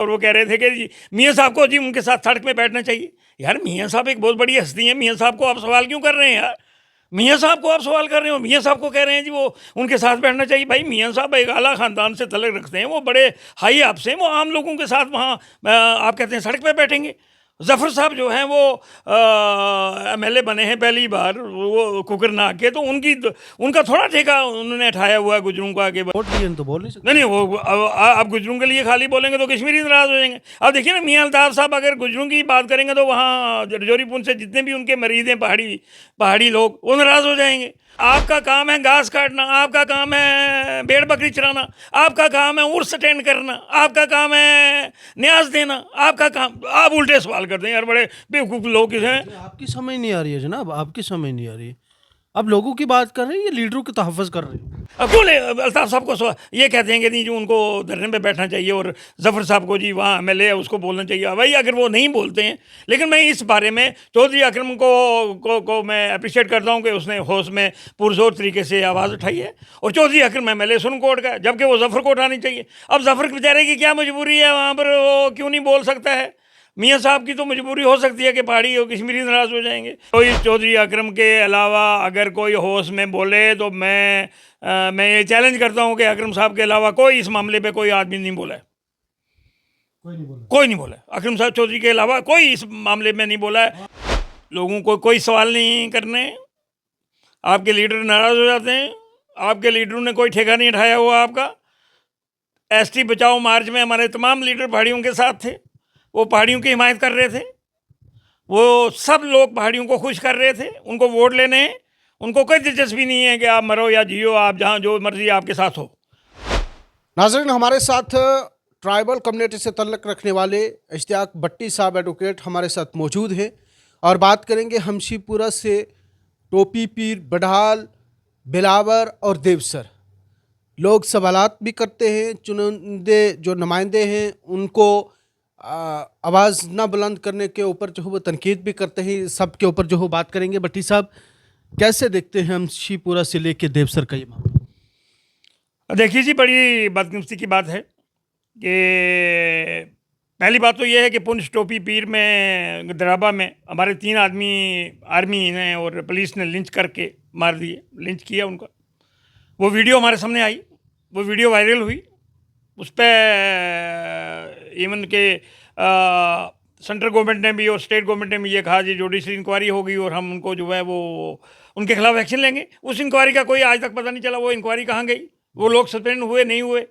और वो कह रहे थे कि जी मियाँ साहब को जी उनके साथ सड़क पे बैठना चाहिए। यार मियाँ साहब एक बहुत बड़ी हस्ती हैं, मियाँ साहब को आप सवाल क्यों कर रहे हैं यार? मियाँ साहब को आप सवाल कर रहे हो, मियाँ साहब को कह रहे हैं जी वो उनके साथ बैठना चाहिए। भाई मियाँ साहब एक आला ख़ानदान से तल्लुक़ रखते हैं, वो बड़े हाई आप से, वो आम लोगों के साथ वहाँ आप कहते हैं सड़क पे बैठेंगे। ज़फ़र साहब जो हैं वो एमएलए बने हैं पहली बार, वो कुकरनाग के, तो उनका थोड़ा ठेका उन्होंने उठाया हुआ है गुजरों का आगे। वोट लिए तो बोल नहीं सकते। नहीं वो आप गुजरों के लिए खाली बोलेंगे तो कश्मीरी नाराज़ हो जाएंगे। अब देखिए ना मियाँ अल्ताफ़ साहब अगर गुजरों की बात करेंगे तो वहाँ रजौरी पुंछ से जितने भी उनके मरीज़ हैं पहाड़ी लोग, वो नाराज़ हो जाएंगे। आपका काम है घास काटना, आपका काम है भेड़ बकरी चराना, आपका काम है उर्स अटेंड करना, आपका काम है न्याज देना, आपका काम, आप उल्टे सवाल करते हैं यार, बड़े बेवकूफ़ लोग हैं। आपकी समझ नहीं आ रही है जनाब, आपकी समझ नहीं आ रही है। आप लोगों की बात कर रहे हैं या लीडरों के तहफ़्फ़ुज़ कर रहे हैं? अब क्यों ले अल्ताफ़ साहब को ये कहते हैं कि नहीं जो उनको धरने पे बैठना चाहिए और ज़फ़र साहब को जी वहाँ एमएलए है उसको बोलना चाहिए। भाई अगर वो नहीं बोलते हैं, लेकिन मैं इस बारे में चौधरी अकरम को मैं अप्रिशिएट करता हूँ कि उसने होश में पुरज़ोर तरीके से आवाज़ उठाई है, और चौधरी अकरम एमएलए सुनकोट का है, जबकि वो ज़फ़र को उठानी चाहिए। अब ज़फ़र बेचारे की क्या मजबूरी है, वहाँ पर वो क्यों नहीं बोल सकता है? मियाँ साहब की तो मजबूरी हो सकती है कि पहाड़ी और कश्मीरी नाराज़ हो जाएंगे। तो इस चौधरी अकरम के अलावा अगर कोई होश में बोले तो मैं ये चैलेंज करता हूँ कि अकरम साहब के अलावा कोई इस मामले पे कोई आदमी नहीं बोला है। कोई नहीं बोला है। अकरम साहब चौधरी के अलावा कोई इस मामले में नहीं बोला है। लोगों को कोई सवाल नहीं करने, आपके लीडर नाराज़ हो जाते हैं। आपके लीडरों ने कोई ठेका नहीं उठाया हुआ आपका। एसटी बचाओ मार्च में हमारे तमाम लीडर पहाड़ियों के साथ थे, वो पहाड़ियों की हिमायत कर रहे थे, वो सब लोग पहाड़ियों को खुश कर रहे थे, उनको वोट लेने हैं, उनको कोई दिलचस्पी नहीं है कि आप मरो या जियो, आप जहाँ जो मर्जी आपके साथ हो। नाज़रीन, हमारे साथ ट्राइबल कम्युनिटी से तल्लुक़ रखने वाले इश्तियाक भट्टी साहब एडवोकेट हमारे साथ मौजूद हैं और बात करेंगे हमशीपुरा से टोपी पीर, बढाल, बिलावर और देवसर। लोग सवालात भी करते हैं, चुनिंदे जो नुमाइंदे हैं उनको आवाज़ ना बुलंद करने के ऊपर जो है वो तनकीद भी करते हैं। सब के ऊपर जो है बात करेंगे। भट्टी साहब, कैसे देखते हैं हमशीपुरा से लेके देवसर का ये मामला? देखिए जी, बड़ी बदकिस्मती की बात है कि पहली बात तो ये है कि पुंछ टोपी पीर में दराबा में हमारे 3 आदमी आर्मी ने और पुलिस ने लिंच करके मार दिए, लिंच किया उनका। वो वीडियो हमारे सामने आई, वो वीडियो वायरल हुई। उस पर इवन के सेंट्रल गवर्नमेंट ने भी और स्टेट गवर्नमेंट ने भी ये कहा जी जुडिशल इंक्वायरी होगी और हम उनको जो है वो उनके खिलाफ एक्शन लेंगे। उस इंक्वायरी का कोई आज तक पता नहीं चला, वो इंक्वायरी कहाँ गई, वो लोग सस्पेंड हुए नहीं हुए।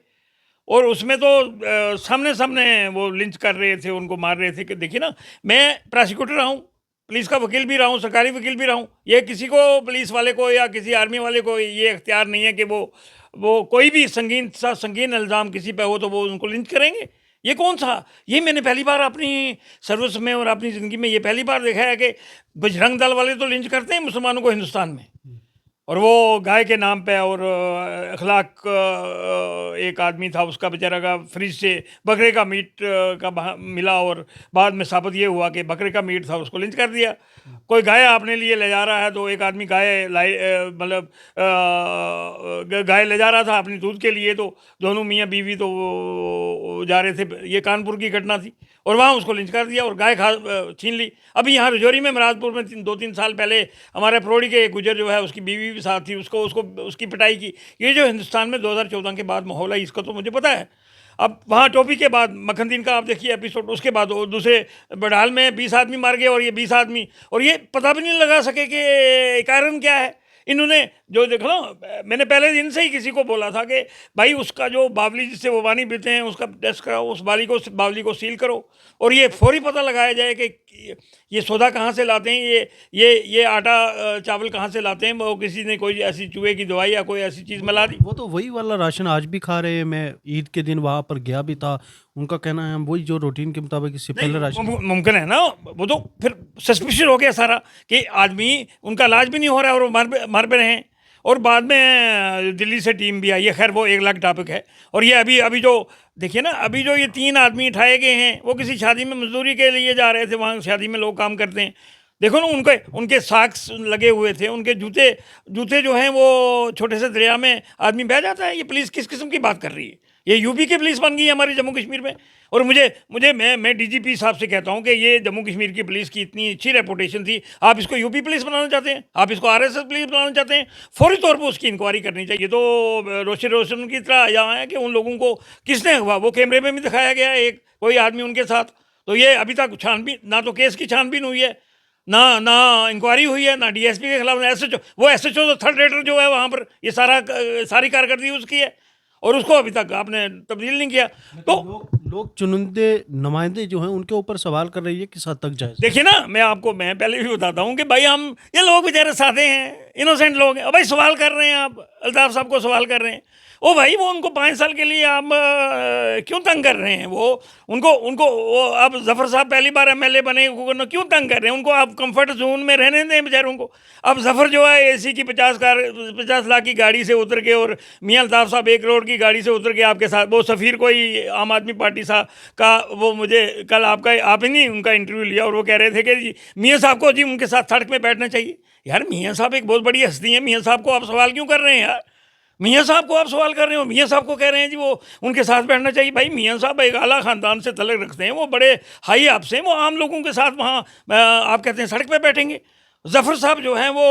और उसमें तो सामने सामने वो लिंच कर रहे थे, उनको मार रहे थे। कि देखिए ना, मैं प्रोसिक्यूटर रहा हूँ, पुलिस का वकील भी रहा हूँ, सरकारी वकील भी रहा हूँ। ये किसी को, पुलिस वाले को या किसी आर्मी वाले को ये इख्तियार नहीं है कि वो कोई भी संगीन इल्ज़ाम किसी पे हो तो वो उनको लिंच करेंगे। ये कौन सा, ये मैंने पहली बार अपनी सर्विस में और अपनी ज़िंदगी में ये पहली बार देखा है कि बजरंग दल वाले तो लिंच करते हैं मुसलमानों को हिंदुस्तान में, और वो गाय के नाम पे। और अखलाक एक आदमी था, उसका बेचारा का फ्रिज से बकरे का मीट का मिला और बाद में साबित ये हुआ कि बकरे का मीट था, उसको लिंच कर दिया। कोई गाय आपने लिए ले जा रहा है तो एक आदमी मतलब गाय ले जा रहा था अपनी दूध के लिए, तो दोनों मियाँ बीवी तो वो जा रहे थे, ये कानपुर की घटना थी, और वहाँ उसको लिंच कर दिया और गाय छीन ली। अभी यहाँ रजौरी में महाराजपुर में 2-3 साल पहले हमारे परोड़ी के गुजर जो है उसकी बीवी भी साथ थी, उसकी पिटाई की। ये जो हिंदुस्तान में 2014 के बाद माहौल है, इसका तो मुझे पता है। अब वहाँ टोपी के बाद मक्खन का आप देखिए एपिसोड, उसके बाद वो दूसरे बड़ाल में 20 आदमी मार गए, और ये 20 आदमी, और ये पता भी नहीं लगा सके कि कारण क्या है। इन्होंने जो देखो ना, मैंने पहले दिन से ही किसी को बोला था कि भाई उसका जो बावली जिससे वो पानी पीते हैं उसका टेस्ट कराओ, उस बावली को सील करो, और ये फौरी पता लगाया जाए कि ये सौदा कहाँ से लाते हैं, ये आटा चावल कहाँ से लाते हैं। वो किसी ने कोई ऐसी चूहे की दवाई या कोई ऐसी चीज़ मिला दी। वो तो वही वाला राशन आज भी खा रहे हैं। मैं ईद के दिन वहाँ पर गया भी था, उनका कहना है हम वही जो रूटीन के मुताबिक इससे पहले राशन। मुमकिन है ना, वो तो फिर सस्पिशियस हो गया सारा कि आदमी उनका इलाज भी नहीं हो रहा है और वो मर पे रहे हैं। और बाद में दिल्ली से टीम भी आई है, खैर वो एक अलग टॉपिक है। और ये अभी जो देखिए ना, अभी जो ये 3 आदमी उठाए गए हैं वो किसी शादी में मजदूरी के लिए जा रहे थे, वहाँ शादी में लोग काम करते हैं। देखो ना, उनके साक्स लगे हुए थे, उनके जूते जो हैं वो छोटे से दरिया में आदमी बह जाता है। ये पुलिस किस किस्म की बात कर रही है? ये यूपी की पुलिस बन गई है हमारे जम्मू कश्मीर में। और मुझे मैं डीजीपी साहब से कहता हूँ कि ये जम्मू कश्मीर की पुलिस की इतनी अच्छी रेपुटेशन थी, आप इसको यूपी पुलिस बनाना चाहते हैं, आप इसको आरएसएस पुलिस बनाना चाहते हैं, फौरी तौर पर उसकी इंक्वायरी करनी चाहिए। तो रोशन की तरह यहाँ है कि उन लोगों को किसने हुआ, वो कैमरे में भी दिखाया गया है एक कोई आदमी उनके साथ। तो ये अभी तक छानबीन, ना तो केस की छानबीन हुई है, ना इंक्वायरी हुई है, ना डीएसपी के खिलाफ, ना एसएचओ। वो एसएचओ तो थर्ड रेटर जो है वहाँ पर, ये सारी कारकर्दगी उसकी है, और उसको अभी तक आपने तब्दील नहीं किया। तो लोग चुनिंदे नुमाइंदे जो हैं उनके ऊपर सवाल कर रही है किस हद तक जाए। देखिए ना, मैं पहले भी बताता हूँ कि भाई हम ये लोग बेचारे सादे हैं, इनोसेंट लोग हैं। भाई सवाल कर रहे हैं आप, अल्ताफ साहब को सवाल कर रहे हैं, ओ भाई वो उनको 5 साल के लिए आप क्यों तंग कर रहे हैं? वो उनको वो आप जफ़र साहब पहली बार एमएलए बने, क्यों तंग कर रहे हैं? उनको आप कंफर्ट जोन में रहने दें बेचारों को। अब जफ़र जो है एसी की 50 लाख की गाड़ी से उतर के, और मियां अल्ताफ साहब 1 करोड़ की गाड़ी से उतर के आपके साथ, वो सफ़ीर कोई आम आदमी पार्टी साहब का, वो मुझे कल आपने नहीं उनका इंटरव्यू लिया, और वो कह रहे थे कि जी मियाँ साहब को जी उनके साथ सड़क में बैठना चाहिए। यार मियाँ साहब एक बहुत बड़ी हस्ती है, मियाँ साहब को आप सवाल क्यों कर रहे हैं यार? मियाँ साहब को आप सवाल कर रहे हो, मियाँ साहब को कह रहे हैं जी वो उनके साथ बैठना चाहिए। भाई मियाँ साहब एक आला ख़ानदान से तल्लुक़ रखते हैं, वो बड़े हाई आप से, वो आम लोगों के साथ वहाँ आप कहते हैं सड़क पे बैठेंगे। जफ़र साहब जो हैं वो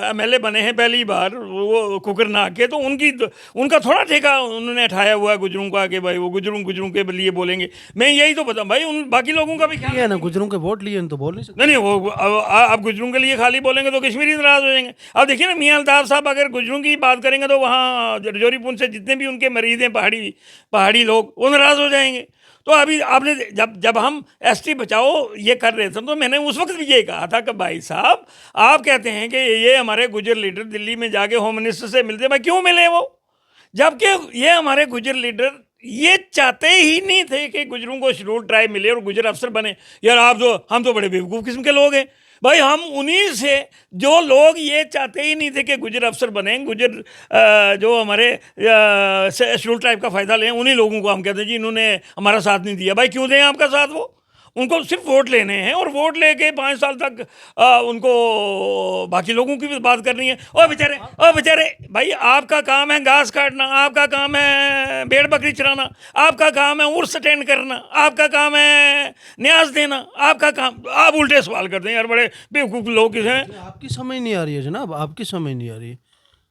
एमएलए बने हैं पहली बार, वो कुकरनाग के, तो उनका थोड़ा ठेका उन्होंने उठाया हुआ है गुजरों का, कि भाई वो गुजरों के लिए बोलेंगे। मैं यही तो बताऊँ भाई, उन बाकी लोगों का भी ख्याल है ना, गुजरों के वोट लिए तो बोल नहीं सकते। नहीं, वो अब गुजरों के लिए खाली बोलेंगे तो कश्मीरी नाराज़ हो जाएंगे। अब देखिए ना, मियां अल्ताफ़ साहब अगर गुजरों की बात करेंगे तो वहाँ रजौरी पुंछ से जितने भी उनके मरीज़ हैं पहाड़ी लोग, वो नाराज़ हो जाएंगे। तो अभी आपने जब हम एसटी बचाओ ये कर रहे थे, तो मैंने उस वक्त भी ये कहा था कि भाई साहब आप कहते हैं कि ये हमारे गुजर लीडर दिल्ली में जाके होम मिनिस्टर से मिलते, भाई क्यों मिले वो? जबकि ये हमारे गुजर लीडर ये चाहते ही नहीं थे कि गुजरों को शेड्यूल ट्राइब मिले और गुजर अफसर बने। यार हम तो बड़े बेवकूफ़ किस्म के लोग हैं भाई। हम उन्हीं से, जो लोग ये चाहते ही नहीं थे कि गुजर अफसर बने, गुजर जो हमारे शेड्यूल ट्राइब का फ़ायदा लें, उन्हीं लोगों को हम कहते हैं जी इन्होंने हमारा साथ नहीं दिया। भाई क्यों दें आपका साथ? वो उनको सिर्फ वोट लेने हैं, और वोट लेके 5 साल तक उनको बाकी लोगों की भी बात करनी है। ओ बेचारे भाई, आपका काम है घास काटना, आपका काम है भेड़ बकरी चराना, आपका काम है उर्स अटेंड करना, आपका काम है न्याज देना, आपका काम, आप उल्टे सवाल करते हैं। यार बड़े बेवकूफ़ लोग हैं। आपकी समझ नहीं आ रही है जनाब, आपकी समझ नहीं आ रही है।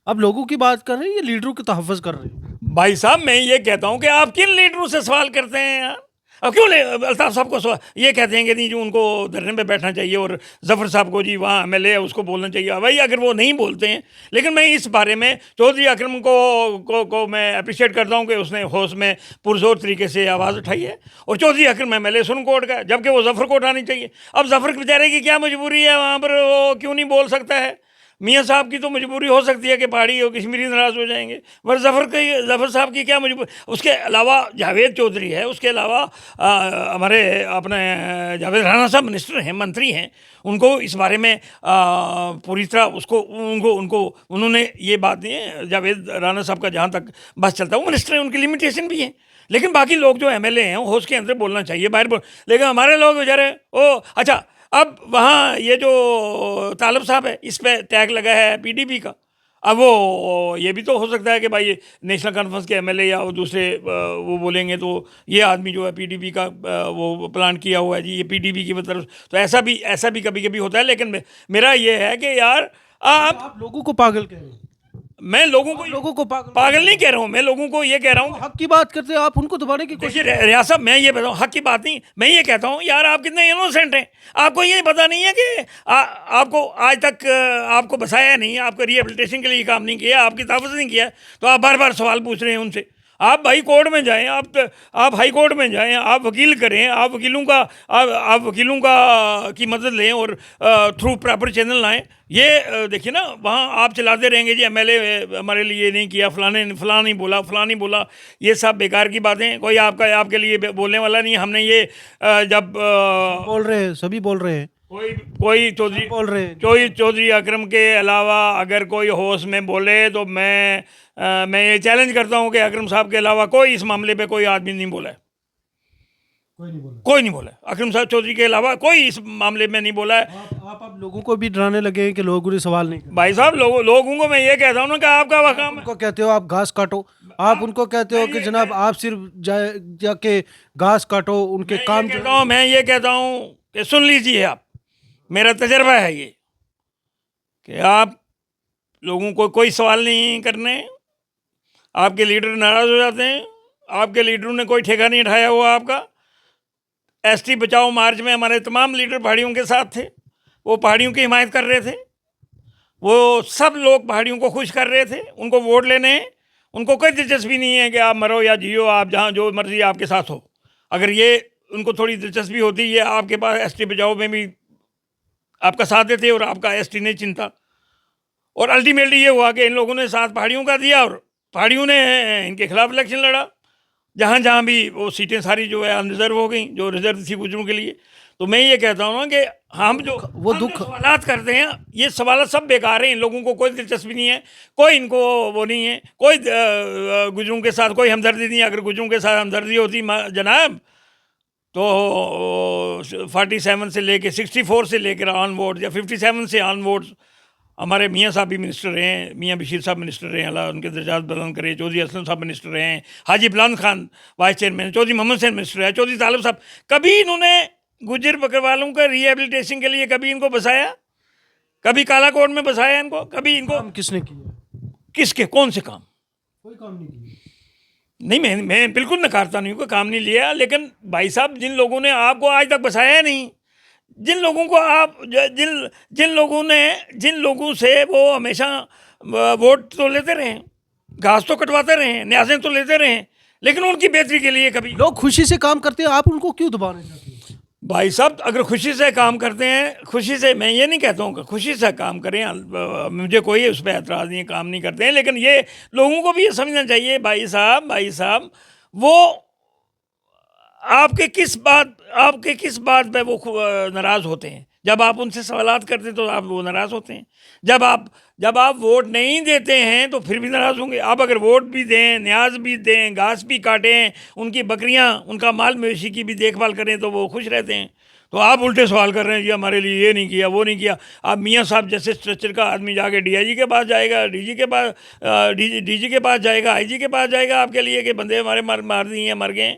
आप लोगों की बात कर रहे हैं, ये लीडरों के तहफ़्फ़ुज़ कर रहे हैं। भाई साहब मैं ये कहता हूँ कि आप किन लीडरों से सवाल करते हैं यार? अब क्यों अल्ताफ साहब को ये कहते हैं कि नहीं जो उनको धरने पे बैठना चाहिए, और जफ़र साहब को जी वहाँ एमएलए है उसको बोलना चाहिए। भाई अगर वो नहीं बोलते हैं, लेकिन मैं इस बारे में चौधरी अकरम को मैं अप्रिशिएट करता हूँ कि उसने होश में पुरजोर तरीके से आवाज़ उठाई है, और चौधरी अकरम एमएलए सुनकोट का, जबकि वो जफ़र को उठानी चाहिए। अब जफ़र बेचारे की क्या मजबूरी है वहाँ पर, वो क्यों नहीं बोल सकता है? मियाँ साहब की तो मजबूरी हो सकती है कि पहाड़ी और कश्मीरी नाराज़ हो जाएंगे, पर जफ़र साहब की क्या मजबूरी? उसके अलावा जावेद चौधरी है, उसके अलावा हमारे अपने जावेद राणा साहब मिनिस्टर हैं, मंत्री हैं, उनको इस बारे में पूरी तरह उन्होंने ये बात नहीं है। जावेद राणा साहब का जहाँ तक बस चलता है, वो मिनिस्टर हैं, उनकी लिमिटेशन भी है। लेकिन बाकी लोग जो एमएलए हैं होश के अंदर बोलना चाहिए, बाहर लेकिन हमारे लोग बेचारे अच्छा। अब वहाँ ये जो तालब साहब है, इस पर टैग लगा है पीडीपी का। अब वो ये भी तो हो सकता है कि भाई नेशनल कॉन्फ्रेंस के एमएलए या वो दूसरे वो बोलेंगे तो ये आदमी जो है पीडीपी का वो प्लान किया हुआ है जी, ये पीडीपी की तरफ। तो ऐसा भी कभी कभी होता है। लेकिन मेरा ये है कि यार आप लोगों को पागल कह रहे हैं। मैं लोगों को पागल नहीं कह रहा हूँ, मैं लोगों को ये कह रहा हूँ, हक की बात करते हैं आप, उनको दबाने की कोशिश। देखिए रियाज साहब, मैं ये बताऊँ हक की बात नहीं, मैं ये कहता हूँ यार आप कितने इनोसेंट हैं। आपको ये पता नहीं है कि आपको आज तक आपको बसाया नहीं, आपको रिहेबिलिटेशन के लिए काम नहीं किया, आपकी तहफ़्फ़ुज़ नहीं किया, तो आप बार बार सवाल पूछ रहे हैं उनसे। आप भाई कोर्ट में जाएं, आप हाई कोर्ट में जाएं, आप वकील करें, आप वकीलों का की मदद लें, और थ्रू प्रॉपर चैनल लाएं। ये देखिए ना, वहाँ आप चलाते रहेंगे जी एमएलए हमारे लिए नहीं किया, फलां नहीं बोला, ये सब बेकार की बातें। कोई आपके लिए बोलने वाला नहीं। हमने ये जब बोल रहे हैं, सभी बोल रहे हैं, कोई चौधरी बोल रहे हैं, चौधरी अकरम के अलावा अगर कोई होश में बोले तो मैं ये चैलेंज करता हूँ कि अकरम साहब के अलावा कोई इस मामले पे कोई आदमी नहीं बोला है। कोई नहीं बोला। अकरम साहब चौधरी के अलावा कोई इस मामले में नहीं बोला है। आप अब लोगों को भी डराने लगे हैं कि लोग उन्हें सवाल नहीं करें। भाई साहब लोगों को मैं ये कहता हूँ ना कि आपका वह काम है। उनको कहते हो आप घास काटो, आप उनको कहते हो कि जनाब आप सिर्फ जाके घास काटो, उनके काम मैं ये कहता हूँ कि सुन लीजिए आप, मेरा तजर्बा है ये कि आप लोगों को कोई सवाल नहीं करने। आपके लीडर नाराज़ हो जाते हैं, आपके लीडरों ने कोई ठेका नहीं उठाया हुआ आपका। एसटी बचाओ मार्च में हमारे तमाम लीडर पहाड़ियों के साथ थे, वो पहाड़ियों की हिमायत कर रहे थे, वो सब लोग पहाड़ियों को खुश कर रहे थे, उनको वोट लेने हैं। उनको कोई दिलचस्पी नहीं है कि आप मरो या जियो, आप जहाँ जो मर्जी आपके साथ हो। अगर ये उनको थोड़ी दिलचस्पी होती है, आपके पास एसटी बचाओ में भी आपका साथ देते और आपका एसटी नहीं चिंता। और अल्टीमेटली ये हुआ कि इन लोगों ने साथ पहाड़ियों का दिया और पहाड़ियों ने इनके खिलाफ इलेक्शन लड़ा। जहाँ जहाँ भी वो सीटें सारी जो है अनरिजर्व हो गई, जो रिजर्व थी गुजरों के लिए। तो मैं ये कहता हूँ ना कि हम जो सवालात करते हैं, ये सवाल सब बेकार हैं। इन लोगों को कोई दिलचस्पी नहीं है, कोई इनको वो नहीं है, कोई गुजरों के साथ कोई हमदर्दी नहीं है। अगर गुजरों के साथ हमदर्दी होती जनाब तो 47 से लेके 64 से लेकर ऑन वोट या 57 से ऑन वोट हमारे मियाँ साहब भी मिनिस्टर रहे हैं, मियाँ बशीर साहब मिनिस्टर रहे हैं, अल्लाह उनके दर्जात बुलंद करे। चौधरी असलम साहब मिनिस्टर रहे हैं, Haji Buland Khan vice chairman, Chaudhary Mohammad Sain minister है, चौधरी तालब साहब। कभी इन्होंने गुजर बकरवालों का रिहेबिलिटेशन के लिए कभी इनको बसाया? कभी कालाकोट में बसाया इनको? कभी इनको किसने किया? किसके कौन से काम? कोई काम नहीं किया। नहीं, मैं बिल्कुल नकारता नहीं हूँ, कोई काम नहीं लिया। लेकिन भाई साहब, जिन लोगों ने आपको आज तक बसाया नहीं, जिन लोगों को आप जिन लोगों से वो हमेशा वोट तो लेते रहे, घास तो कटवाते रहे, न्याज़ें तो लेते रहे, लेकिन उनकी बेहतरी के लिए कभी लोग खुशी से काम करते हैं, आप उनको क्यों दबाने चाहते हैं? भाई साहब, अगर खुशी से काम करते हैं, खुशी से, मैं ये नहीं कहता हूँ कि खुशी से काम करें, मुझे कोई उस पर एतराज़ नहीं है, काम नहीं करते हैं। लेकिन ये लोगों को भी ये समझना चाहिए भाई साहब वो आपके किस बात पे वो नाराज़ होते हैं? जब आप उनसे सवालात करते हैं तो आप वो नाराज़ होते हैं। जब आप वोट नहीं देते हैं तो फिर भी नाराज़ होंगे। आप अगर वोट भी दें, न्याज भी दें, घास भी काटें, उनकी बकरियां, उनका माल मवेशी की भी देखभाल करें तो वो खुश रहते हैं। तो आप उल्टे सवाल कर रहे हैं जी हमारे लिए ये नहीं किया, वो नहीं किया। आप मियाँ साहब जैसे स्ट्रक्चर का आदमी जाके डीआईजी के पास जाएगा, डीजी के पास जाएगा, आईजी के पास जाएगा आपके लिए कि बंदे हमारे मार दिए हैं, मर गए।